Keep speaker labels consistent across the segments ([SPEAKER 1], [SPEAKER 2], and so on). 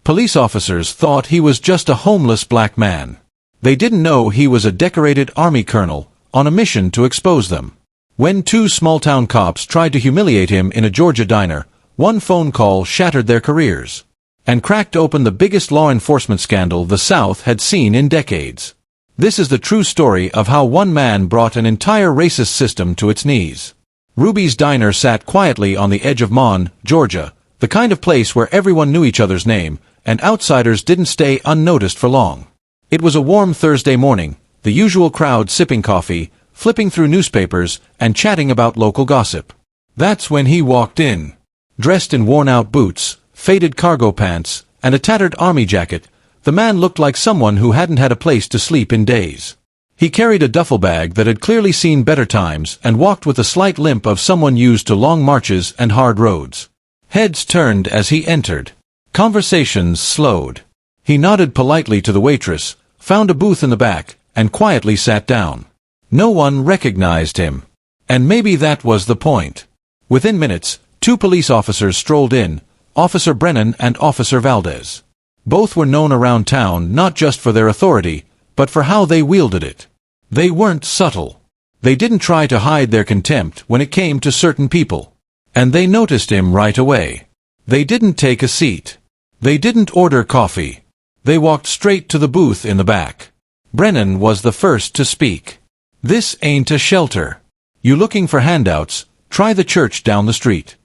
[SPEAKER 1] Police officers thought he was just a homeless black man. They didn't know he was a decorated army colonel, on a mission to expose them. When two small-town cops tried to humiliate him in a Georgia diner, one phone call shattered their careers and cracked open the biggest law enforcement scandal the South had seen in decades. This is the true story of how one man brought an entire racist system to its knees. Ruby's Diner sat quietly on the edge of Mon, Georgia, the kind of place where everyone knew each other's name, and outsiders didn't stay unnoticed for long. It was a warm Thursday morning, the usual crowd sipping coffee, flipping through newspapers, and chatting about local gossip. That's when he walked in. Dressed in worn-out boots, faded cargo pants, and a tattered army jacket, the man looked like someone who hadn't had a place to sleep in days. He carried a duffel bag that had clearly seen better times and walked with the slight limp of someone used to long marches and hard roads. Heads turned as he entered. Conversations slowed. He nodded politely to the waitress, found a booth in the back, and quietly sat down. No one recognized him. And maybe that was the point. Within minutes, two police officers strolled in, Officer Brennan and Officer Valdez. Both were known around town not just for their authority, but for how they wielded it. They weren't subtle. They didn't try to hide their contempt when it came to certain people. And they noticed him right away. They didn't take a seat. They didn't order coffee. They walked straight to the booth in the back. Brennan was the first to speak. "This ain't a shelter. You looking for handouts? Try the church down the street."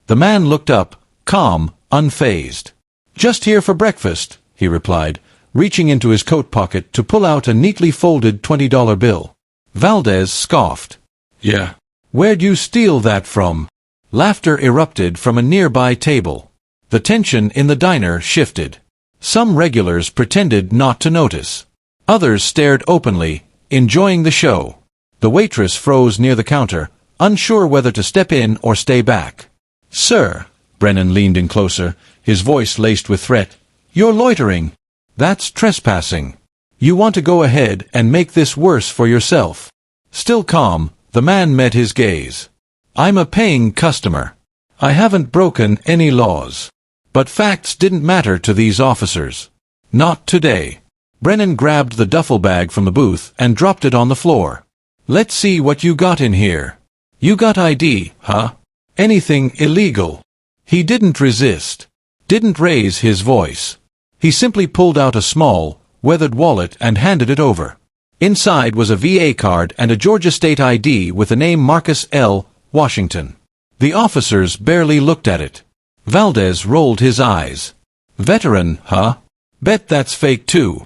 [SPEAKER 1] The man looked up, calm, unfazed. "Just here for breakfast," he replied, reaching into his coat pocket to pull out a neatly folded $20 bill. Valdez scoffed. "Yeah. Where'd you steal that from?" Laughter erupted from a nearby table. The tension in the diner shifted. Some regulars pretended not to notice. Others stared openly, enjoying the show. The waitress froze near the counter, unsure whether to step in or stay back. "Sir," Brennan leaned in closer, his voice laced with threat, "you're loitering. That's trespassing. You want to go ahead and make this worse for yourself." Still calm, the man met his gaze. "I'm a paying customer. I haven't broken any laws." But facts didn't matter to these officers. Not today. Brennan grabbed the duffel bag from the booth and dropped it on the floor. "Let's see what you got in here. You got ID, huh? Anything illegal?" He didn't resist. Didn't raise his voice. He simply pulled out a small, weathered wallet and handed it over. Inside was a VA card and a Georgia State ID with the name Marcus L. Washington. The officers barely looked at it. Valdez rolled his eyes. "Veteran, huh? Bet that's fake too."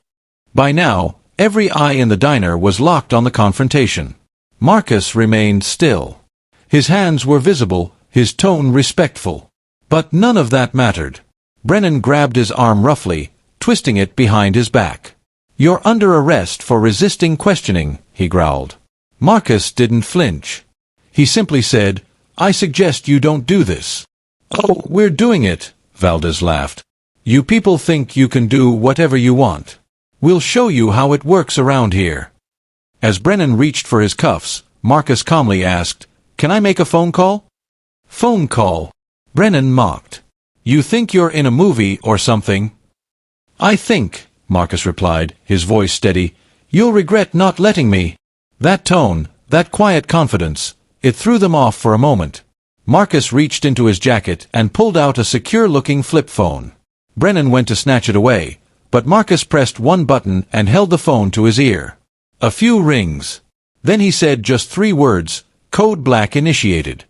[SPEAKER 1] By now, every eye in the diner was locked on the confrontation. Marcus remained still. His hands were visible, his tone respectful. But none of that mattered. Brennan grabbed his arm roughly, twisting it behind his back. "You're under arrest for resisting questioning," he growled. Marcus didn't flinch. He simply said, "I suggest you don't do this." "Oh, we're doing it," Valdez laughed. "You people think you can do whatever you want. We'll show you how it works around here." As Brennan reached for his cuffs, Marcus calmly asked, "Can I make a phone call?" "Phone call?" Brennan mocked. "You think you're in a movie or something?" "I think," Marcus replied, his voice steady, "you'll regret not letting me." That tone, that quiet confidence, it threw them off for a moment. Marcus reached into his jacket and pulled out a secure-looking flip phone. Brennan went to snatch it away, but Marcus pressed one button and held the phone to his ear. A few rings. Then he said just 3 words, "Code Black initiated."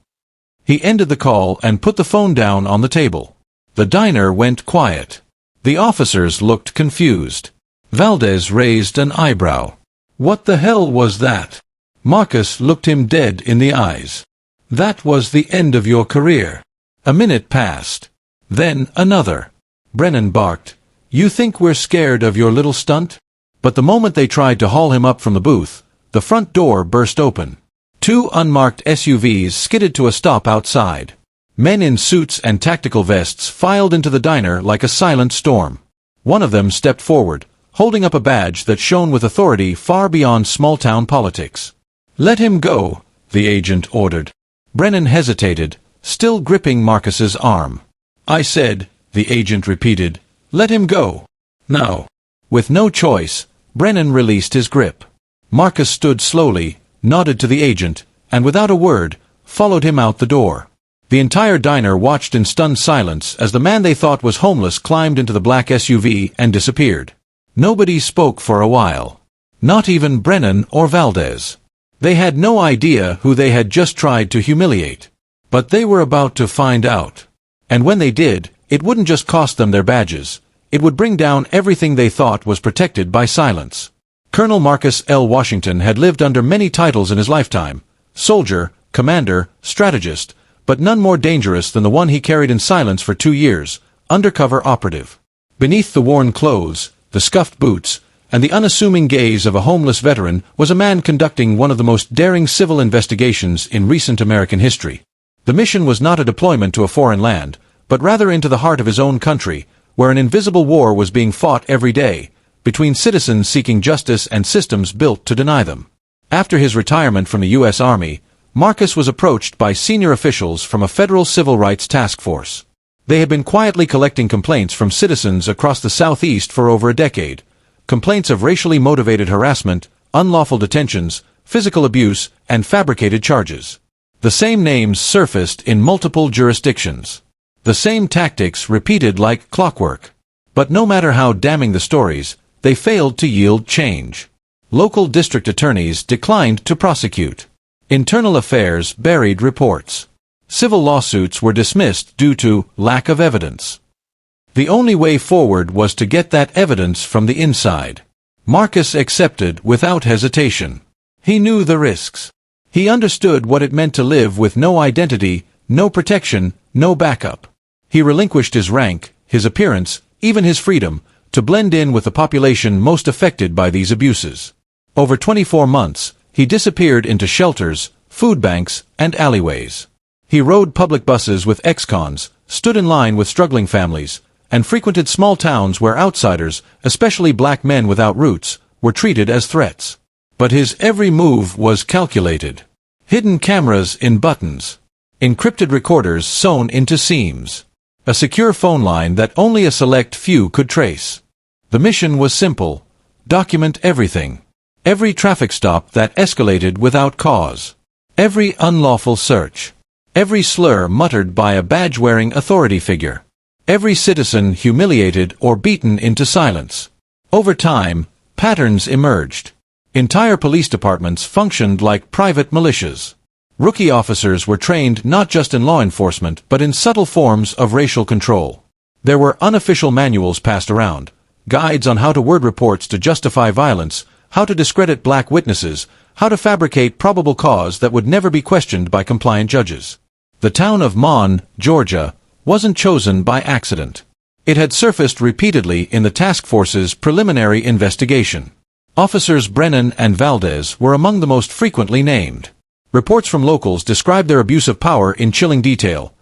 [SPEAKER 1] He ended the call and put the phone down on the table. The diner went quiet. The officers looked confused. Valdez raised an eyebrow. "What the hell was that?" Marcus looked him dead in the eyes. "That was the end of your career." A minute passed. Then another. Brennan barked, "You think we're scared of your little stunt?" But the moment they tried to haul him up from the booth, the front door burst open. 2 unmarked SUVs skidded to a stop outside. Men in suits and tactical vests filed into the diner like a silent storm. One of them stepped forward, holding up a badge that shone with authority far beyond small-town politics. "Let him go," the agent ordered. Brennan hesitated, still gripping Marcus's arm. "I said," the agent repeated, Let him go. Now. With no choice, Brennan released his grip. Marcus stood slowly, nodded to the agent, and without a word, followed him out the door. The entire diner watched in stunned silence as the man they thought was homeless climbed into the black SUV and disappeared. Nobody spoke for a while. Not even Brennan or Valdez. They had no idea who they had just tried to humiliate. But they were about to find out. And when they did, it wouldn't just cost them their badges. It would bring down everything they thought was protected by silence. Colonel Marcus L. Washington had lived under many titles in his lifetime: soldier, commander, strategist, but none more dangerous than the one he carried in silence for 2 years: undercover operative. Beneath the worn clothes, the scuffed boots, and the unassuming gaze of a homeless veteran was a man conducting one of the most daring civil investigations in recent American history. The mission was not a deployment to a foreign land, but rather into the heart of his own country, where an invisible war was being fought every day, between citizens seeking justice and systems built to deny them. After his retirement from the U.S. Army, Marcus was approached by senior officials from a federal civil rights task force. They had been quietly collecting complaints from citizens across the Southeast for over a decade. Complaints of racially motivated harassment, unlawful detentions, physical abuse, and fabricated charges. The same names surfaced in multiple jurisdictions. The same tactics repeated like clockwork. But no matter how damning the stories, they failed to yield change. Local district attorneys declined to prosecute. Internal affairs buried reports. Civil lawsuits were dismissed due to lack of evidence. The only way forward was to get that evidence from the inside. Marcus accepted without hesitation. He knew the risks. He understood what it meant to live with no identity, no protection, no backup. He relinquished his rank, his appearance, even his freedom, to blend in with the population most affected by these abuses. Over 24 months, he disappeared into shelters, food banks, and alleyways. He rode public buses with ex-cons, stood in line with struggling families, and frequented small towns where outsiders, especially black men without roots, were treated as threats. But his every move was calculated. Hidden cameras in buttons. Encrypted recorders sewn into seams. A secure phone line that only a select few could trace. The mission was simple: document everything. Every traffic stop that escalated without cause. Every unlawful search. Every slur muttered by a badge-wearing authority figure. Every citizen humiliated or beaten into silence. Over time, patterns emerged. Entire police departments functioned like private militias. Rookie officers were trained not just in law enforcement but in subtle forms of racial control. There were unofficial manuals passed around, guides on how to word reports to justify violence, how to discredit black witnesses, how to fabricate probable cause that would never be questioned by compliant judges. The town of Mon, Georgia, wasn't chosen by accident. It had surfaced repeatedly in the task force's preliminary investigation. Officers Brennan and Valdez were among the most frequently named. Reports from locals described their abuse of power in chilling detail.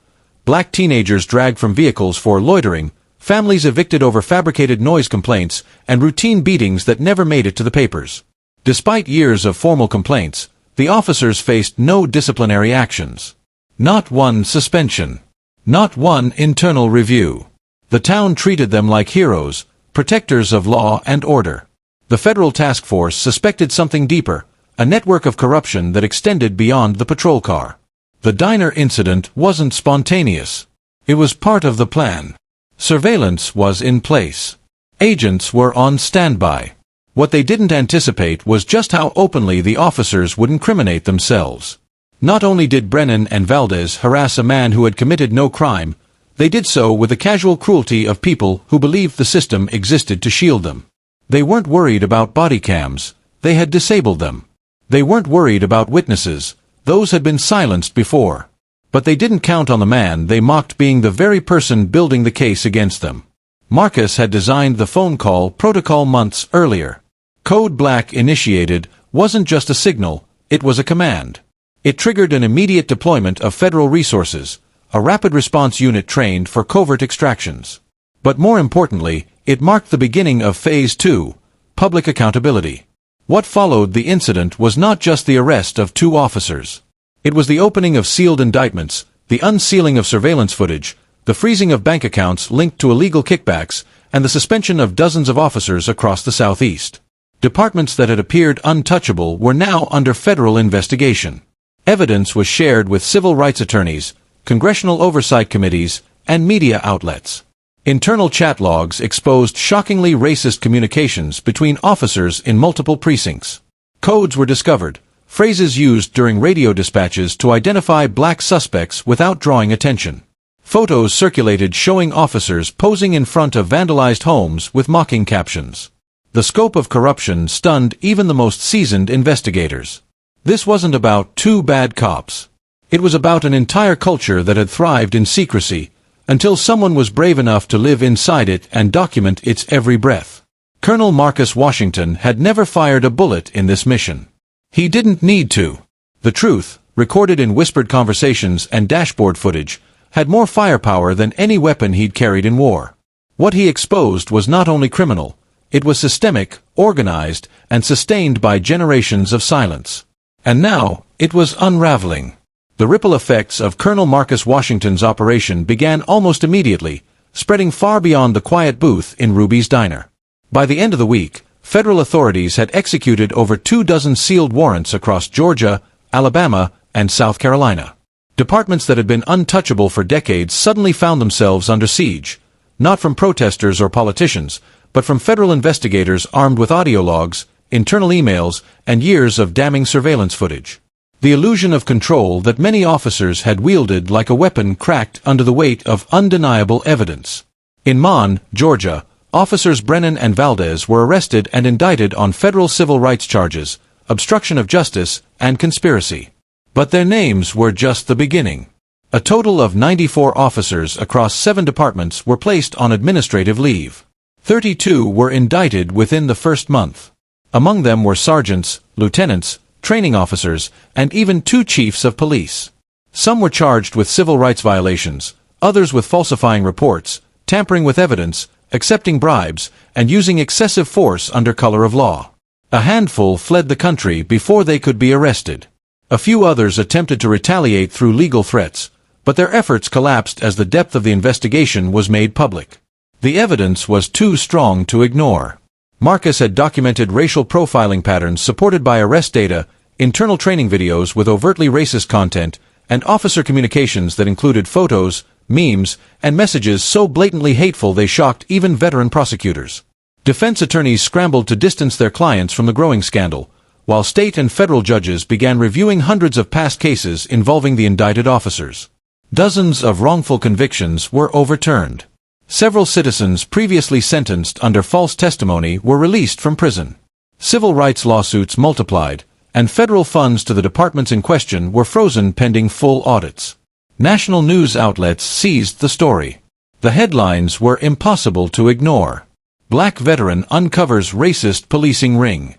[SPEAKER 1] Black teenagers dragged from vehicles for loitering, families evicted over fabricated noise complaints, and routine beatings that never made it to the papers. Despite years of formal complaints, the officers faced no disciplinary actions. Not one suspension. Not one internal review. The town treated them like heroes, protectors of law and order. The federal task force suspected something deeper, a network of corruption that extended beyond the patrol car. The diner incident wasn't spontaneous. It was part of the plan. Surveillance was in place. Agents were on standby. What they didn't anticipate was just how openly the officers would incriminate themselves. Not only did Brennan and Valdez harass a man who had committed no crime, they did so with the casual cruelty of people who believed the system existed to shield them. They weren't worried about body cams. They had disabled them. They weren't worried about witnesses. Those had been silenced before. But they didn't count on the man they mocked being the very person building the case against them. Marcus had designed the phone call protocol months earlier. Code Black initiated wasn't just a signal, it was a command. It triggered an immediate deployment of federal resources, a rapid response unit trained for covert extractions. But more importantly, it marked the beginning of Phase 2, public accountability. What followed the incident was not just the arrest of 2 officers. It was the opening of sealed indictments, the unsealing of surveillance footage, the freezing of bank accounts linked to illegal kickbacks, and the suspension of dozens of officers across the Southeast. Departments that had appeared untouchable were now under federal investigation. Evidence was shared with civil rights attorneys, congressional oversight committees, and media outlets. Internal chat logs exposed shockingly racist communications between officers in multiple precincts. Codes were discovered, phrases used during radio dispatches to identify black suspects without drawing attention. Photos circulated showing officers posing in front of vandalized homes with mocking captions. The scope of corruption stunned even the most seasoned investigators. This wasn't about two bad cops. It was about an entire culture that had thrived in secrecy, until someone was brave enough to live inside it and document its every breath. Colonel Marcus Washington had never fired a bullet in this mission. He didn't need to. The truth, recorded in whispered conversations and dashboard footage, had more firepower than any weapon he'd carried in war. What he exposed was not only criminal, it was systemic, organized, and sustained by generations of silence. And now, it was unraveling. The ripple effects of Colonel Marcus Washington's operation began almost immediately, spreading far beyond the quiet booth in Ruby's diner. By the end of the week, federal authorities had executed over 24 sealed warrants across Georgia, Alabama, and South Carolina. Departments that had been untouchable for decades suddenly found themselves under siege, not from protesters or politicians, but from federal investigators armed with audio logs, internal emails, and years of damning surveillance footage. The illusion of control that many officers had wielded like a weapon cracked under the weight of undeniable evidence. In Mon, Georgia, officers Brennan and Valdez were arrested and indicted on federal civil rights charges, obstruction of justice, and conspiracy. But their names were just the beginning. A total of 94 officers across 7 departments were placed on administrative leave. 32 were indicted within the first month. Among them were sergeants, lieutenants, training officers, and even 2 chiefs of police. Some were charged with civil rights violations, others with falsifying reports, tampering with evidence, accepting bribes, and using excessive force under color of law. A handful fled the country before they could be arrested. A few others attempted to retaliate through legal threats, but their efforts collapsed as the depth of the investigation was made public. The evidence was too strong to ignore. Marcus had documented racial profiling patterns supported by arrest data, internal training videos with overtly racist content, and officer communications that included photos, memes, and messages so blatantly hateful they shocked even veteran prosecutors. Defense attorneys scrambled to distance their clients from the growing scandal, while state and federal judges began reviewing hundreds of past cases involving the indicted officers. Dozens of wrongful convictions were overturned. Several citizens previously sentenced under false testimony were released from prison. Civil rights lawsuits multiplied, and federal funds to the departments in question were frozen pending full audits. National news outlets seized the story. The headlines were impossible to ignore. Black veteran uncovers racist policing ring.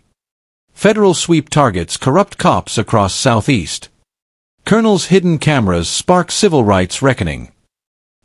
[SPEAKER 1] Federal sweep targets corrupt cops across Southeast. Colonel's hidden cameras spark civil rights reckoning.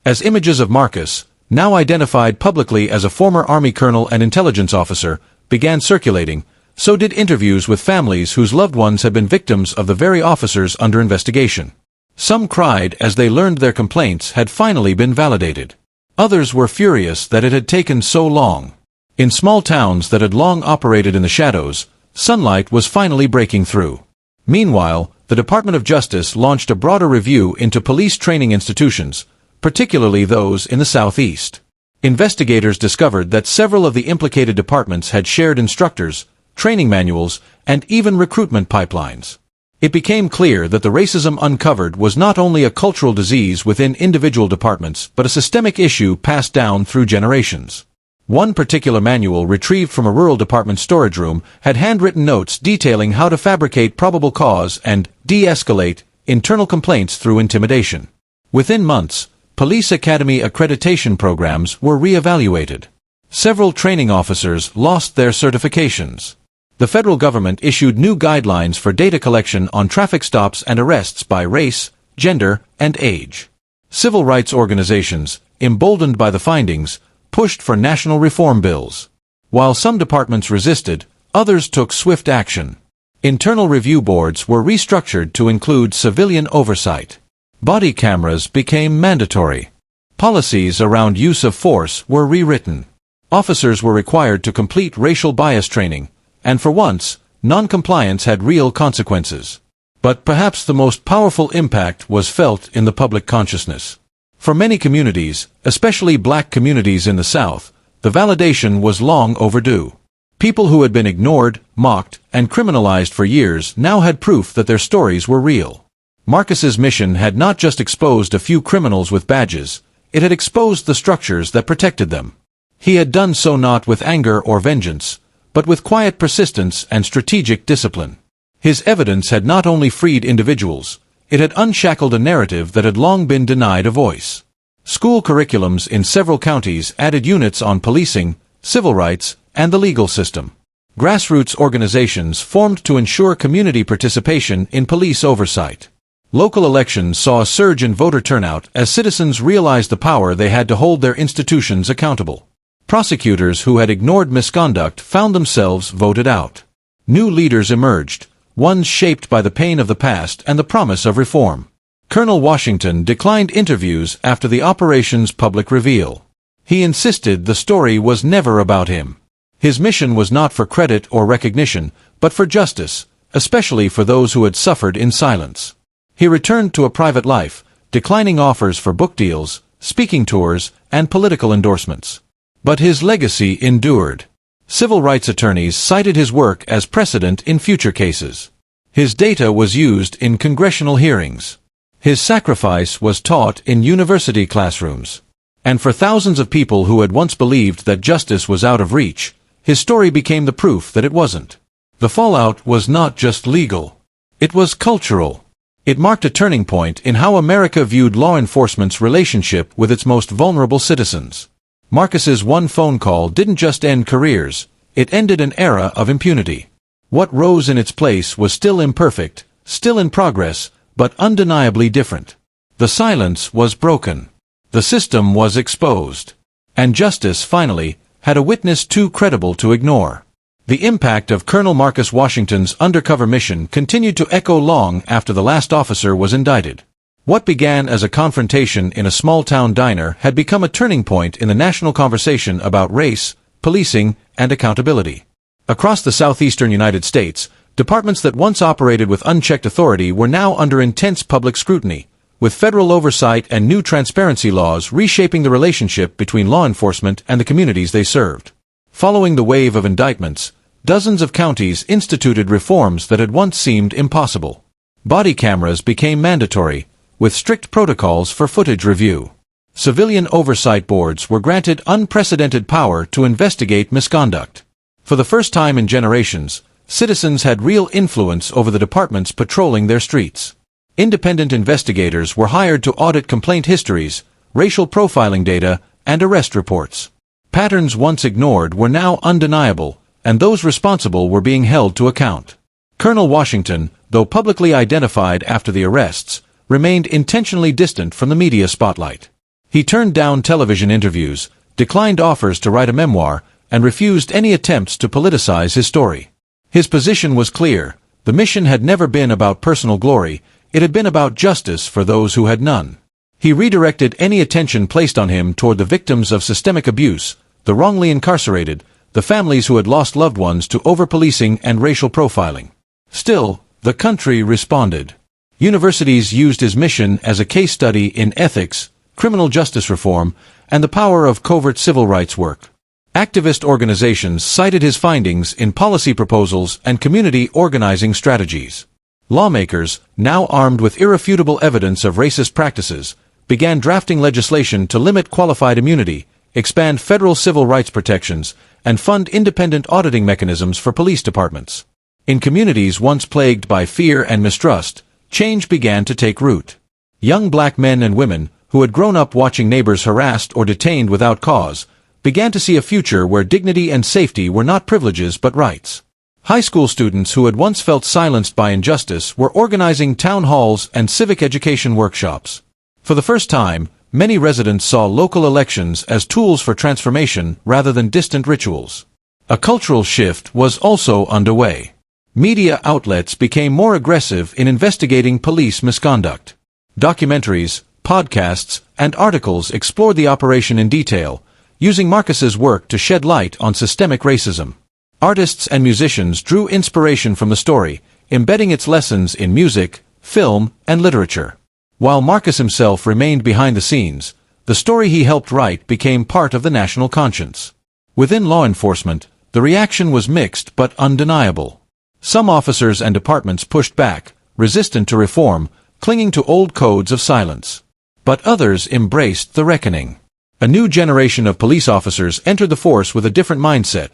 [SPEAKER 1] As images of Marcus, now identified publicly as a former Army colonel and intelligence officer, began circulating, so did interviews with families whose loved ones had been victims of the very officers under investigation. Some cried as they learned their complaints had finally been validated. Others were furious that it had taken so long. In small towns that had long operated in the shadows, sunlight was finally breaking through. Meanwhile, the Department of Justice launched a broader review into police training institutions, particularly those in the Southeast. Investigators discovered that several of the implicated departments had shared instructors, training manuals, and even recruitment pipelines. It became clear that the racism uncovered was not only a cultural disease within individual departments but a systemic issue passed down through generations. One particular manual retrieved from a rural department storage room had handwritten notes detailing how to fabricate probable cause and de-escalate internal complaints through intimidation. Within months, police academy accreditation programs were re-evaluated. Several training officers lost their certifications. The federal government issued new guidelines for data collection on traffic stops and arrests by race, gender, and age. Civil rights organizations, emboldened by the findings, pushed for national reform bills. While some departments resisted, others took swift action. Internal review boards were restructured to include civilian oversight. Body cameras became mandatory. Policies around use of force were rewritten. Officers were required to complete racial bias training, and for once, non-compliance had real consequences. But perhaps the most powerful impact was felt in the public consciousness. For many communities, especially black communities in the South, the validation was long overdue. People who had been ignored, mocked, and criminalized for years now had proof that their stories were real. Marcus's mission had not just exposed a few criminals with badges, it had exposed the structures that protected them. He had done so not with anger or vengeance, but with quiet persistence and strategic discipline. His evidence had not only freed individuals, it had unshackled a narrative that had long been denied a voice. School curriculums in several counties added units on policing, civil rights, and the legal system. Grassroots organizations formed to ensure community participation in police oversight. Local elections saw a surge in voter turnout as citizens realized the power they had to hold their institutions accountable. Prosecutors who had ignored misconduct found themselves voted out. New leaders emerged, ones shaped by the pain of the past and the promise of reform. Colonel Washington declined interviews after the operation's public reveal. He insisted the story was never about him. His mission was not for credit or recognition, but for justice, especially for those who had suffered in silence. He returned to a private life, declining offers for book deals, speaking tours, and political endorsements. But his legacy endured. Civil rights attorneys cited his work as precedent in future cases. His data was used in congressional hearings. His sacrifice was taught in university classrooms. And for thousands of people who had once believed that justice was out of reach, his story became the proof that it wasn't. The fallout was not just legal. It was cultural. It marked a turning point in how America viewed law enforcement's relationship with its most vulnerable citizens. Marcus's one phone call didn't just end careers, it ended an era of impunity. What rose in its place was still imperfect, still in progress, but undeniably different. The silence was broken. The system was exposed. And justice, finally, had a witness too credible to ignore. The impact of Colonel Marcus Washington's undercover mission continued to echo long after the last officer was indicted. What began as a confrontation in a small-town diner had become a turning point in the national conversation about race, policing, and accountability. Across the southeastern United States, departments that once operated with unchecked authority were now under intense public scrutiny, with federal oversight and new transparency laws reshaping the relationship between law enforcement and the communities they served. Following the wave of indictments, dozens of counties instituted reforms that had once seemed impossible. Body cameras became mandatory, with strict protocols for footage review. Civilian oversight boards were granted unprecedented power to investigate misconduct. For the first time in generations, citizens had real influence over the departments patrolling their streets. Independent investigators were hired to audit complaint histories, racial profiling data, and arrest reports. Patterns once ignored were now undeniable, and those responsible were being held to account. Colonel Washington, though publicly identified after the arrests, remained intentionally distant from the media spotlight. He turned down television interviews, declined offers to write a memoir, and refused any attempts to politicize his story. His position was clear: the mission had never been about personal glory, it had been about justice for those who had none. He redirected any attention placed on him toward the victims of systemic abuse, the wrongly incarcerated, the families who had lost loved ones to over-policing and racial profiling. Still, the country responded. Universities used his mission as a case study in ethics, criminal justice reform, and the power of covert civil rights work. Activist organizations cited his findings in policy proposals and community organizing strategies. Lawmakers, now armed with irrefutable evidence of racist practices, began drafting legislation to limit qualified immunity, expand federal civil rights protections, and fund independent auditing mechanisms for police departments. In communities once plagued by fear and mistrust, change began to take root. Young black men and women, who had grown up watching neighbors harassed or detained without cause, began to see a future where dignity and safety were not privileges but rights. High school students who had once felt silenced by injustice were organizing town halls and civic education workshops. For the first time, many residents saw local elections as tools for transformation rather than distant rituals. A cultural shift was also underway. Media outlets became more aggressive in investigating police misconduct. Documentaries, podcasts, and articles explored the operation in detail, using Marcus's work to shed light on systemic racism. Artists and musicians drew inspiration from the story, embedding its lessons in music, film, and literature. While Marcus himself remained behind the scenes, the story he helped write became part of the national conscience. Within law enforcement, the reaction was mixed but undeniable. Some officers and departments pushed back, resistant to reform, clinging to old codes of silence. But others embraced the reckoning. A new generation of police officers entered the force with a different mindset,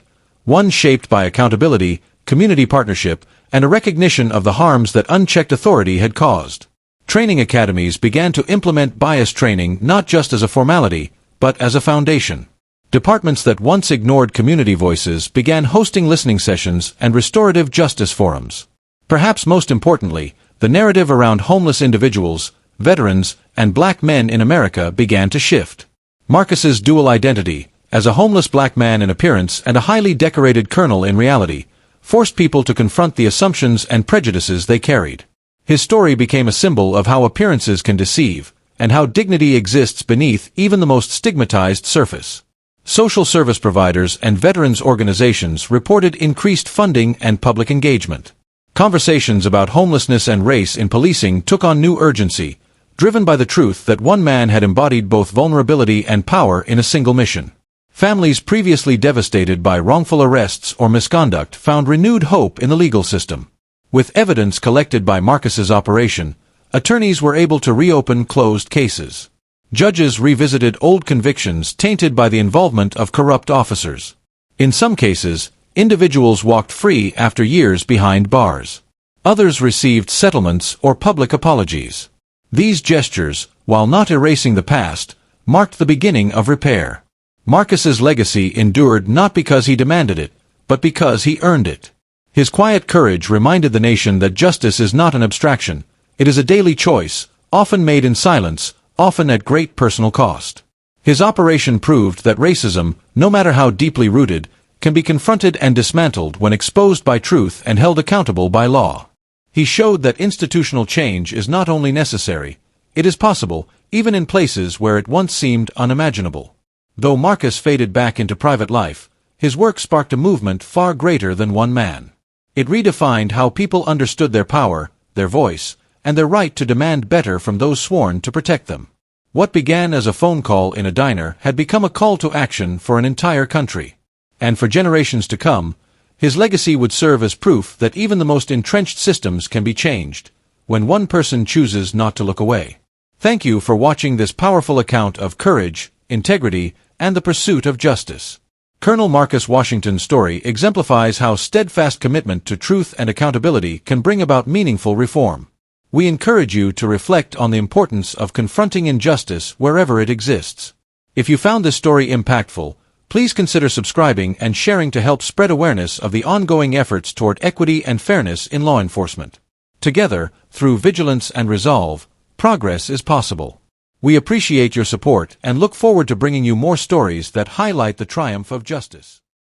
[SPEAKER 1] one shaped by accountability, community partnership, and a recognition of the harms that unchecked authority had caused. Training academies began to implement bias training not just as a formality, but as a foundation. Departments that once ignored community voices began hosting listening sessions and restorative justice forums. Perhaps most importantly, the narrative around homeless individuals, veterans, and black men in America began to shift. Marcus's dual identity, as a homeless black man in appearance and a highly decorated colonel in reality, forced people to confront the assumptions and prejudices they carried. His story became a symbol of how appearances can deceive, and how dignity exists beneath even the most stigmatized surface. Social service providers and veterans organizations reported increased funding and public engagement. Conversations about homelessness and race in policing took on new urgency, driven by the truth that one man had embodied both vulnerability and power in a single mission. Families previously devastated by wrongful arrests or misconduct found renewed hope in the legal system. With evidence collected by Marcus's operation, attorneys were able to reopen closed cases. Judges revisited old convictions tainted by the involvement of corrupt officers. In some cases, individuals walked free after years behind bars. Others received settlements or public apologies. These gestures, while not erasing the past, marked the beginning of repair. Marcus's legacy endured not because he demanded it, but because he earned it. His quiet courage reminded the nation that justice is not an abstraction, it is a daily choice, often made in silence, often at great personal cost. His operation proved that racism, no matter how deeply rooted, can be confronted and dismantled when exposed by truth and held accountable by law. He showed that institutional change is not only necessary, it is possible, even in places where it once seemed unimaginable. Though Marcus faded back into private life, his work sparked a movement far greater than one man. It redefined how people understood their power, their voice, and their right to demand better from those sworn to protect them. What began as a phone call in a diner had become a call to action for an entire country. And for generations to come, his legacy would serve as proof that even the most entrenched systems can be changed, when one person chooses not to look away. Thank you for watching this powerful account of courage, integrity, and the pursuit of justice. Colonel Marcus Washington's story exemplifies how steadfast commitment to truth and accountability can bring about meaningful reform. We encourage you to reflect on the importance of confronting injustice wherever it exists. If you found this story impactful, please consider subscribing and sharing to help spread awareness of the ongoing efforts toward equity and fairness in law enforcement. Together, through vigilance and resolve, progress is possible. We appreciate your support and look forward to bringing you more stories that highlight the triumph of justice.